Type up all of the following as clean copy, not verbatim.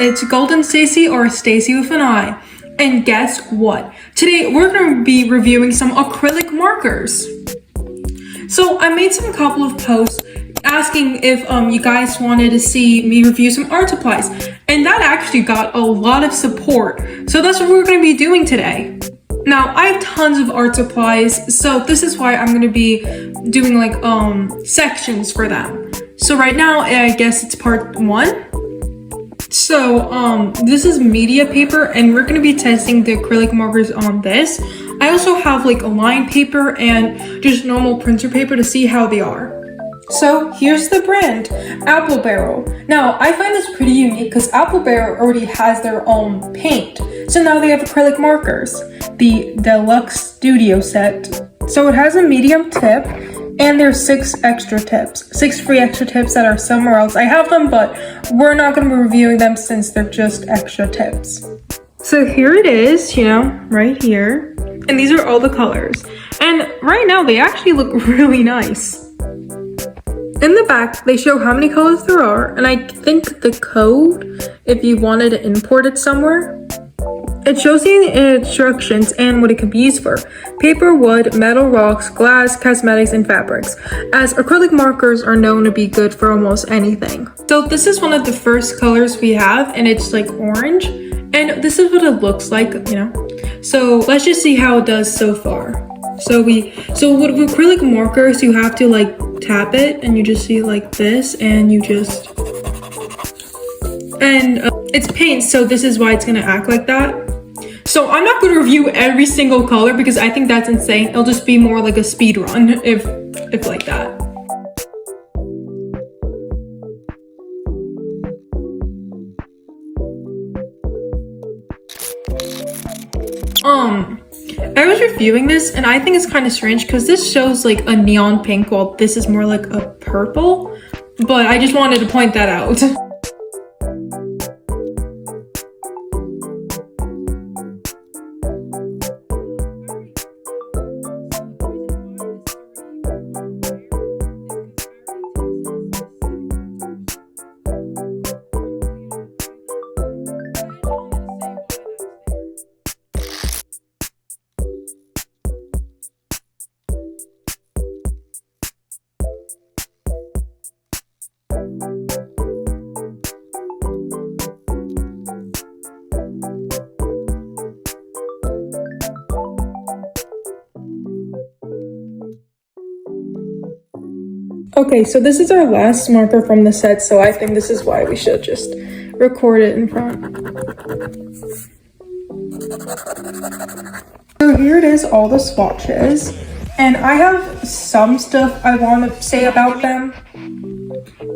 it's GoldenStaci, or Stacy with an I. And guess what? Today we're going to be reviewing some acrylic markers. So I made some couple of posts asking if you guys wanted to see me review some art supplies, and that actually got a lot of support. So that's what we're going to be doing today. Now, I have tons of art supplies, so this is why I'm going to be doing like sections for them. So right now, I guess it's part 1. So this is media paper, and we're going to be testing the acrylic markers on this. I also have like a line paper and just normal printer paper to see how they are. So here's the brand, Apple Barrel. Now, I find this pretty unique because Apple Barrel already has their own paint. So now they have acrylic markers, the Deluxe Studio set. So it has a medium tip, and there's 6 extra tips, 6 free extra tips that are somewhere else. I have them, but we're not going to be reviewing them since they're just extra tips. So here it is, right here. And these are all the colors. And right now they actually look really nice. In the back, they show how many colors there are, and I think the code, if you wanted to import it somewhere. It shows the instructions and what it can be used for. Paper, wood, metal, rocks, glass, cosmetics, and fabrics, as acrylic markers are known to be good for almost anything. So this is one of the first colors we have, and it's like orange, and this is what it looks like, So let's just see how it does so far. So with acrylic markers, you have to like tap it, and you just see like this, and you just, it's paint, so this is why it's gonna act like that. So I'm not gonna review every single color because I think that's insane. It'll just be more like a speed run if like that. I was reviewing this, and I think it's kind of strange because this shows like a neon pink while this is more like a purple, but I just wanted to point that out. Okay, so this is our last marker from the set, so I think this is why we should just record it in front. So here it is, all the swatches, and I have some stuff I want to say about them.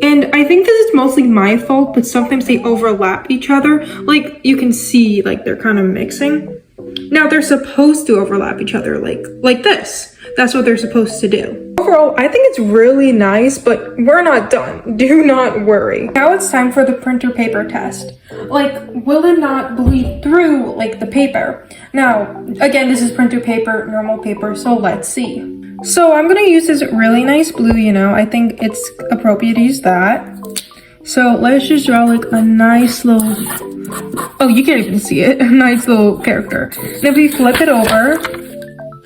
And I think this is mostly my fault, but sometimes they overlap each other. Like, you can see, like, they're kind of mixing. Now, they're supposed to overlap each other, like this. That's what they're supposed to do. Overall, I think it's really nice, but we're not done. Do not worry. Now it's time for the printer paper test. Like, will it not bleed through, like, the paper? Now, again, this is printer paper, normal paper, so let's see. So I'm gonna use this really nice blue, I think it's appropriate to use that. So let's just draw like a nice little, oh, you can't even see it, a nice little character. And if we flip it over,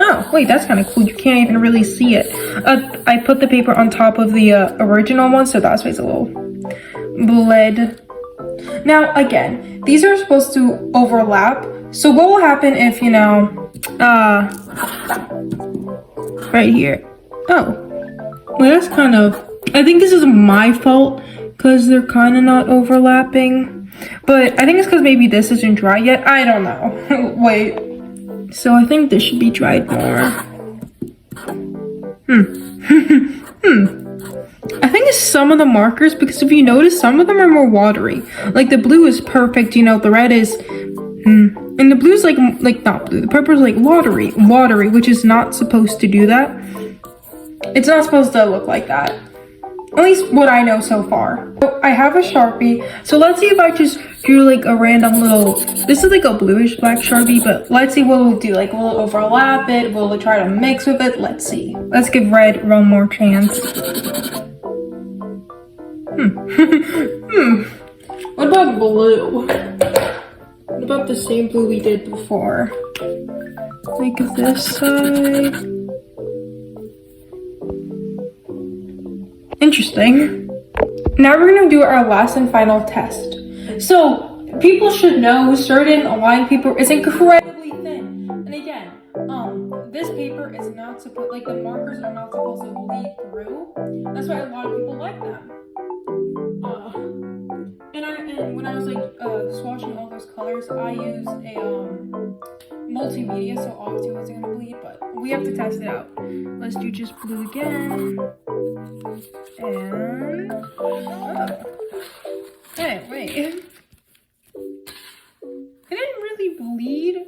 oh, wait, that's kind of cool. You can't even really see it. I put the paper on top of the original one, so that's why it's a little bled. Now, again, these are supposed to overlap. So what will happen if, right here. Oh, well, that's kind of, I think this is my fault because they're kind of not overlapping. But I think it's because maybe this isn't dry yet. I don't know. Wait. So I think this should be dried more. I think it's some of the markers, because if you notice, some of them are more watery. Like the blue is perfect, the red is, and the blue's like not blue. The purple is like watery, which is not supposed to do that. It's not supposed to look like that. At least what I know so far. So I have a Sharpie. So let's see if I just drew like a random little, this is like a bluish black Sharpie, but let's see what we'll do. Like, will it overlap it? Will it try to mix with it? Let's see. Let's give red one more chance. What about blue? What about the same blue we did before? Like this side. Interesting. Now we're gonna do our last and final test. So people should know certain line paper is incredibly thin. And again, this paper is not supposed, like the markers are not supposed to bleed through. That's why a lot of people like them. And when I was like swatching all those colors, I used a multimedia, so obviously it wasn't gonna bleed, but we have to test it out. Let's do just blue again. And hey, wait. It didn't really bleed.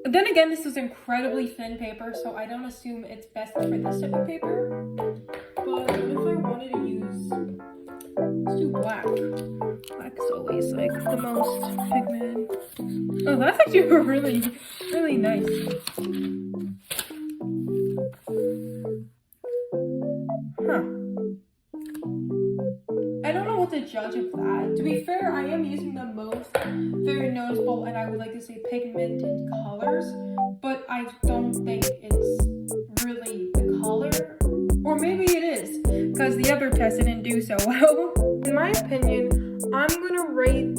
Then again, this is incredibly thin paper, so I don't assume it's best for this type of paper. But if I wanted to use, let's do black. Black is always like the most pigmented. Oh, that's actually really, really nice. Huh. I don't know what to judge of that. To be fair, I am using the most very noticeable and I would like to say pigmented colors, but I don't think it's really the color. Or maybe it is, because the other test didn't do so well. In my opinion, I'm gonna rate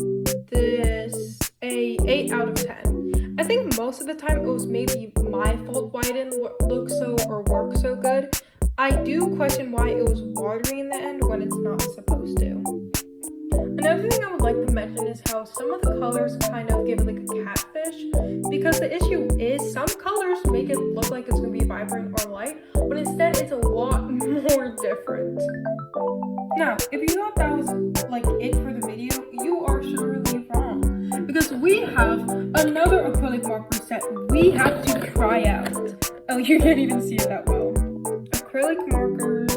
this a 8 out of 10. I think most of the time it was maybe my fault why it didn't look so or work so good. I do question why it was watery in the end when it's not supposed to. Another thing I would like to mention is how some of the colors kind of give it like a catfish, because the issue is some colors make it look like it's going to be vibrant or light, but instead it's a lot more different. Now, if you thought that was like it for the video, you are surely wrong, because we have another acrylic marker set we have to try out. Oh, you can't even see it that well. Acrylic markers,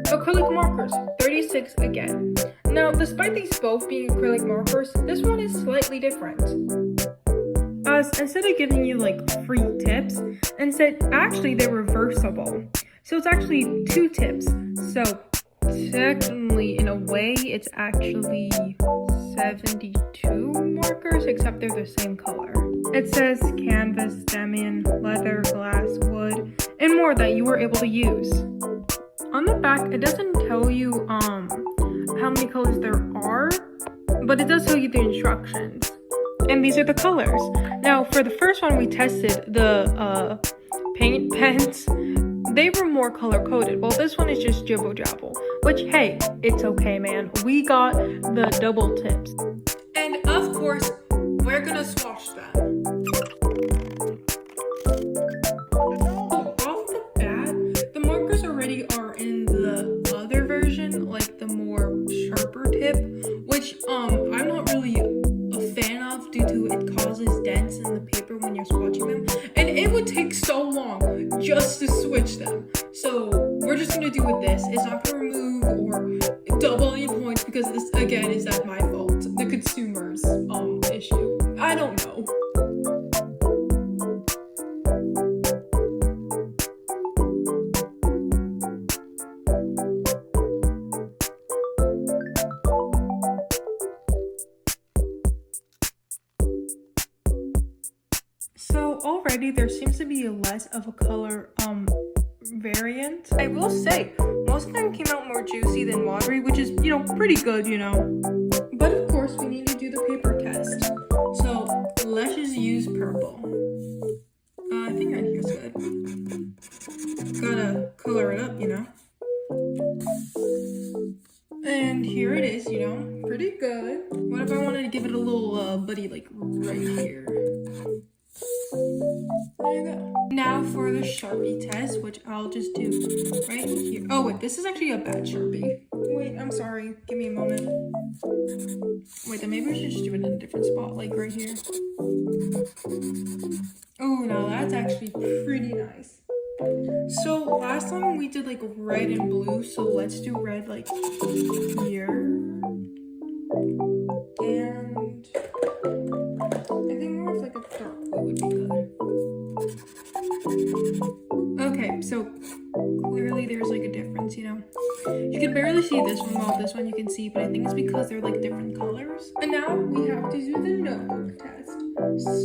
acrylic markers, 36 again. Now, despite these both being acrylic markers, this one is slightly different. Instead of giving you like free tips, instead, actually they're reversible. So it's actually 2 tips. So technically, in a way, it's actually 72 markers, except they're the same color. It says canvas, damian, leather, glass, wood, and more that you were able to use. On the back, it doesn't tell you how many colors there are, but it does tell you the instructions. And these are the colors. Now, for the first one we tested, the paint pens, they were more color-coded. Well, this one is just jibble-jabble, which, hey, it's okay, man. We got the double tips. And, of course, we're gonna swatch them. Off the bat, the markers already are in the other version, like the more sharper tip, which I'm not really a fan of due to it causes dents in the paper when you're swatching them, and it would take so long just to switch them. So we're just gonna do with this. It's not gonna remove or double any points because this again is not my fault. The consumer's issue. I don't know. So already there seems to be less of a color variant. I will say most of them came out more juicy than watery, which is, you know, pretty good, you know. But of course we need to do the paper test. So let's just use purple. I think right here's good. Gotta color it up, you know. And here it is, you know, pretty good. What if I wanted to give it a little buddy like right here? There you go. Now for the Sharpie test, which I'll just do right here. Oh wait, this is actually a bad Sharpie. Wait, I'm sorry. Give me a moment. Wait, then maybe we should just do it in a different spot, like right here. Oh, no, that's actually pretty nice. So last time we did like red and blue, so let's do red like here. And I think more of like a dark blue would be good. Okay, so clearly there's like a difference, you know. You can barely Well, this one you can see, but I think it's because they're like different colors. And now we have to do the notebook test.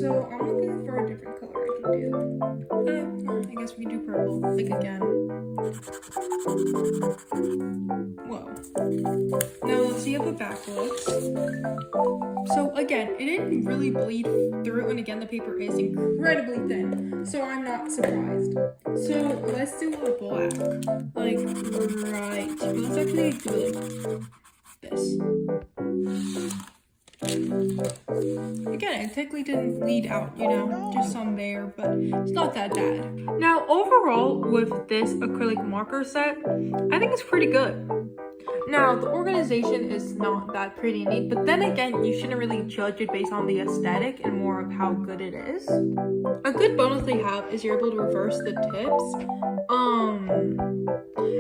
So I'm looking for a different color I can do. I guess we can do purple, like again. Whoa. Now let's see how the back looks. So again, it didn't really bleed through, and again, the paper is incredibly thin, so I'm not surprised. So let's do a black, like right. But let's actually do it like this. Again, it technically didn't bleed out, you know, just some there, but it's not that bad. Now, overall, with this acrylic marker set, I think it's pretty good. Now, the organization is not that pretty neat, but then again, you shouldn't really judge it based on the aesthetic and more of how good it is. A good bonus they have is you're able to reverse the tips.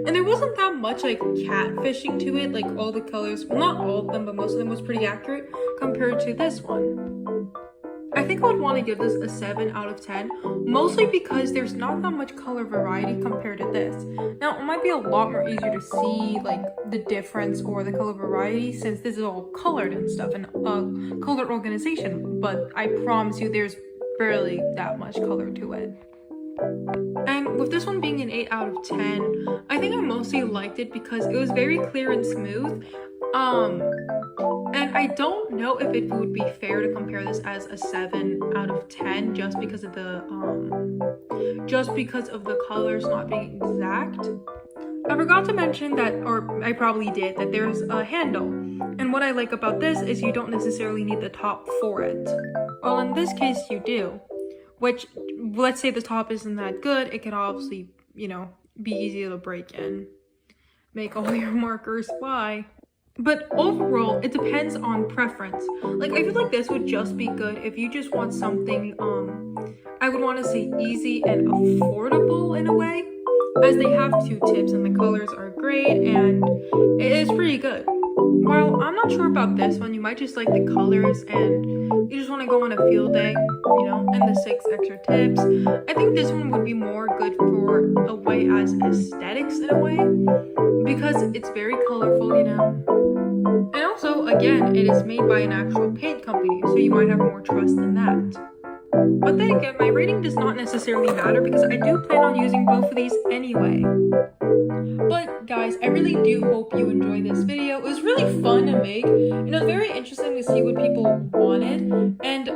And there wasn't that much like catfishing to it, like all the colors, well, not all of them, but most of them was pretty accurate compared to this one. I think I would want to give this a 7 out of 10, mostly because there's not that much color variety compared to this. Now, it might be a lot more easier to see like the difference or the color variety since this is all colored and stuff and colored organization, but I promise you there's barely that much color to it. And with this one being an 8 out of 10, I think I mostly liked it because it was very clear and smooth. And I don't know if it would be fair to compare this as a 7 out of 10 just because of the colors not being exact. I forgot to mention that, or I probably did, that there's a handle. And what I like about this is you don't necessarily need the top for it. Well, in this case, you do. Which, let's say the top isn't that good, it can obviously, you know, be easy to break in. Make all your markers fly. But overall, it depends on preference. Like, I feel like this would just be good if you just want something, I would want to say easy and affordable in a way, as they have 2 tips and the colors are great and it is pretty good. While I'm not sure about this one, you might just like the colors and you just want to go on a field day, you know, and the 6 extra tips. I think this one would be more good for a way as aesthetics in a way, because it's very colorful, you know. And also, again, it is made by an actual paint company, so you might have more trust in that. But then again, my rating does not necessarily matter because I do plan on using both of these anyway. But guys, I really do hope you enjoyed this video. It was really fun to make, and it was very interesting to see what people wanted. And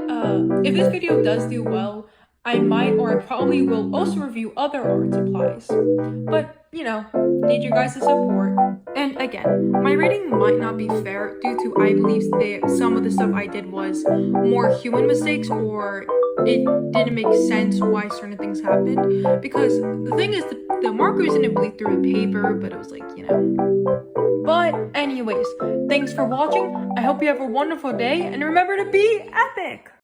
if this video does do well, I might, or I probably will also review other art supplies. But, you know, need you guys' support. And again, my rating might not be fair due to, I believe, some of the stuff I did was more human mistakes, or it didn't make sense why certain things happened. Because the thing is, the markers didn't bleed through the paper, but it was like, you know. But anyways, thanks for watching. I hope you have a wonderful day, and remember to be epic!